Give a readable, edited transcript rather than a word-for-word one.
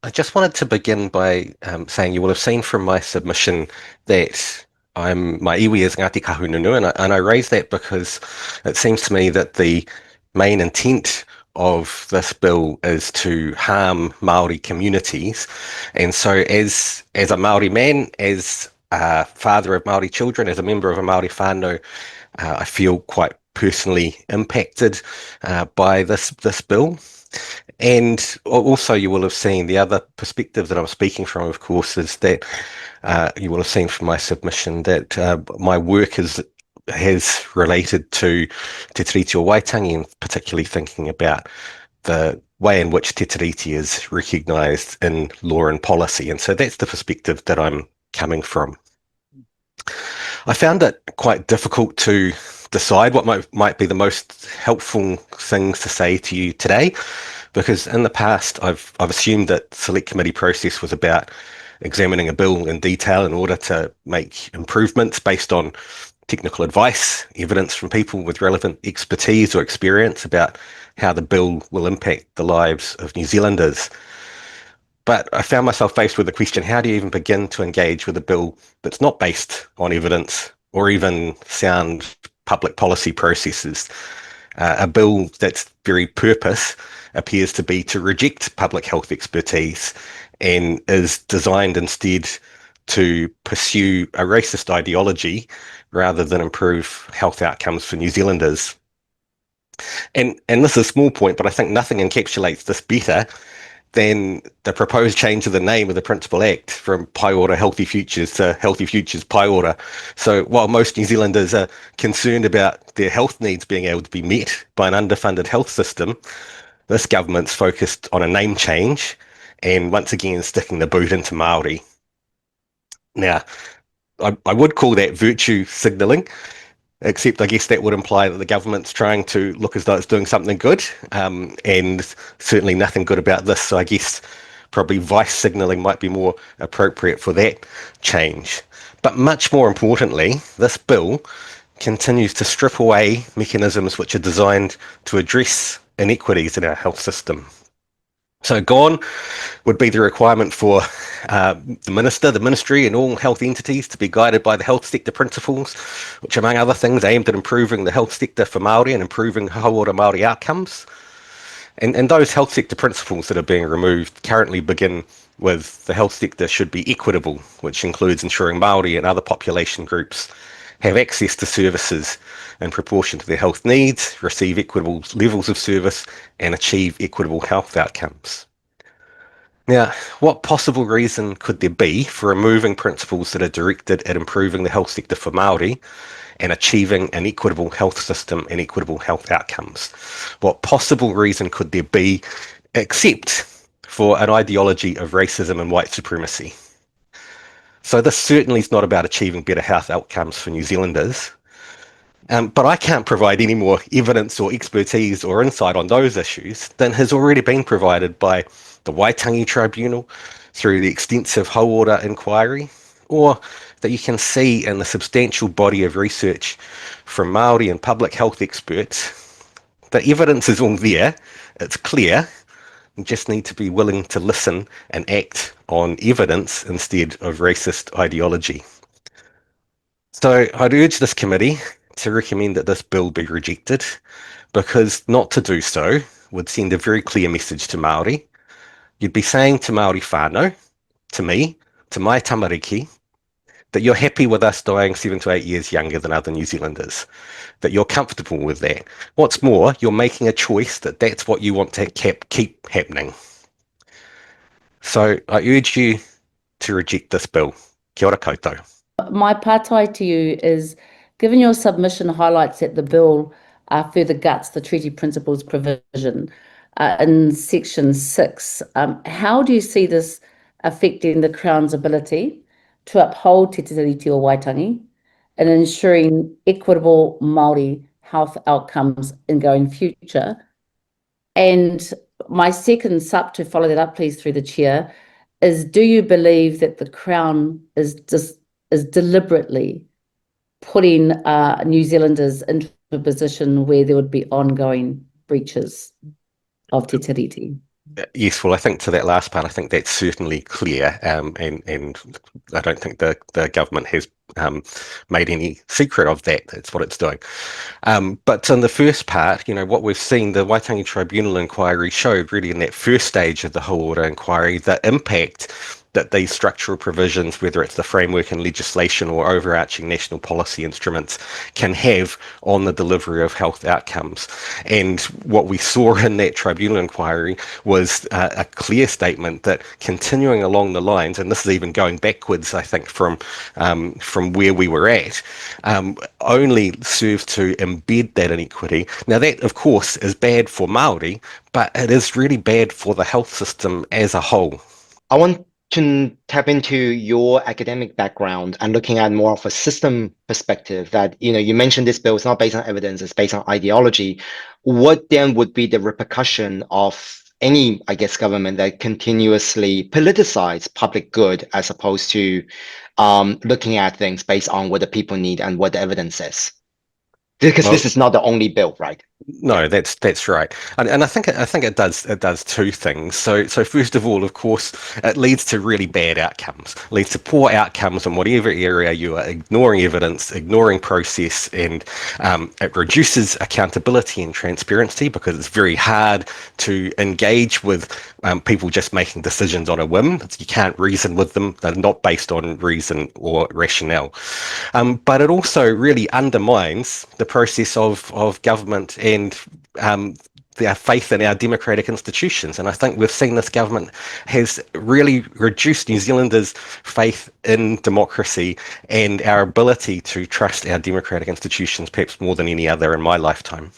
I just wanted to begin by saying you will have seen from my submission that my iwi is Ngāti Kahungunu, and I raise that because it seems to me that the main intent of this bill is to harm Māori communities. And so as a Māori man, as a father of Māori children, as a member of a Māori whānau, I feel quite personally impacted by this bill. And also, you will have seen the other perspective that I'm speaking from, of course, is that you will have seen from my submission that my work has related to Te Treaty of Waitangi, and particularly thinking about the way in which Te Tiriti is recognised in law and policy. And so that's the perspective that I'm coming from. I found it quite difficult to decide what might be the most helpful things to say to you today, because in the past I've assumed that select committee process was about examining a bill in detail in order to make improvements based on technical advice, evidence from people with relevant expertise or experience about how the bill will impact the lives of New Zealanders. But I found myself faced with the question, how do you even begin to engage with a bill that's not based on evidence or even sound public policy processes? A bill that's very purpose appears to be to reject public health expertise and is designed instead to pursue a racist ideology rather than improve health outcomes for New Zealanders. And this is a small point, but I think nothing encapsulates this better than the proposed change of the name of the Principal Act from Paiora Healthy Futures to Healthy Futures Paiora. So while most New Zealanders are concerned about their health needs being able to be met by an underfunded health system, this government's focused on a name change and once again sticking the boot into Māori. Now, I would call that virtue signalling, except I guess that would imply that the government's trying to look as though it's doing something good, and certainly nothing good about this. So I guess probably vice signalling might be more appropriate for that change. But much more importantly, this bill continues to strip away mechanisms which are designed to address inequities in our health system. So gone would be the requirement for the ministry and all health entities to be guided by the health sector principles, which among other things aimed at improving the health sector for Māori and improving hauora Māori outcomes. And those health sector principles that are being removed currently begin with the health sector should be equitable, which includes ensuring Māori and other population groups have access to services in proportion to their health needs, receive equitable levels of service, and achieve equitable health outcomes. Now, what possible reason could there be for removing principles that are directed at improving the health sector for Māori and achieving an equitable health system and equitable health outcomes? What possible reason could there be except for an ideology of racism and white supremacy? So this certainly is not about achieving better health outcomes for New Zealanders. But I can't provide any more evidence or expertise or insight on those issues than has already been provided by the Waitangi Tribunal through the extensive hauora inquiry, or that you can see in the substantial body of research from Māori and public health experts. The evidence is all there, it's clear. You just need to be willing to listen and act on evidence instead of racist ideology. So I'd urge this committee to recommend that this bill be rejected, because not to do so would send a very clear message to Māori. You'd be saying to Māori whānau, to me, to my tamariki, that you're happy with us dying 7 to 8 years younger than other New Zealanders, that you're comfortable with that. What's more, you're making a choice that that's what you want to keep happening. So I urge you to reject this bill. Kia ora koutou. My pātai to you is, given your submission highlights that the bill further guts the treaty principles provision in section 6, how do you see this affecting the Crown's ability to uphold Te Tiriti o Waitangi and ensuring equitable Māori health outcomes in going future? And my second sub, to follow that up please through the chair, is do you believe that the Crown is deliberately putting New Zealanders into a position where there would be ongoing breaches of Te Tiriti? Yes, well, I think to that last part, I think that's certainly clear, and I don't think the government has made any secret of that. That's what it's doing. But in the first part, what we've seen, the Waitangi Tribunal inquiry showed really in that first stage of the whole order inquiry, the impact that these structural provisions, whether it's the framework and legislation or overarching national policy instruments, can have on the delivery of health outcomes. And what we saw in that tribunal inquiry was a clear statement that continuing along the lines, and this is even going backwards, I think, from where we were at, only serves to embed that inequity. Now, that, of course, is bad for Māori, but it is really bad for the health system as a whole. I want to tap into your academic background and looking at more of a system perspective that, you mentioned this bill is not based on evidence, it's based on ideology. What then would be the repercussion of any, I guess, government that continuously politicize public good as opposed to looking at things based on what the people need and what the evidence says? Because Well, this is not the only bill, right? no, that's right, and I think it does two things. So first of all, of course, it leads to really bad outcomes, leads to poor outcomes in whatever area you are ignoring evidence, ignoring process, and it reduces accountability and transparency because it's very hard to engage with people just making decisions on a whim. You can't reason with them; they're not based on reason or rationale. But it also really undermines the process of government and their faith in our democratic institutions. And I think we've seen this government has really reduced New Zealanders' faith in democracy and our ability to trust our democratic institutions, perhaps more than any other in my lifetime.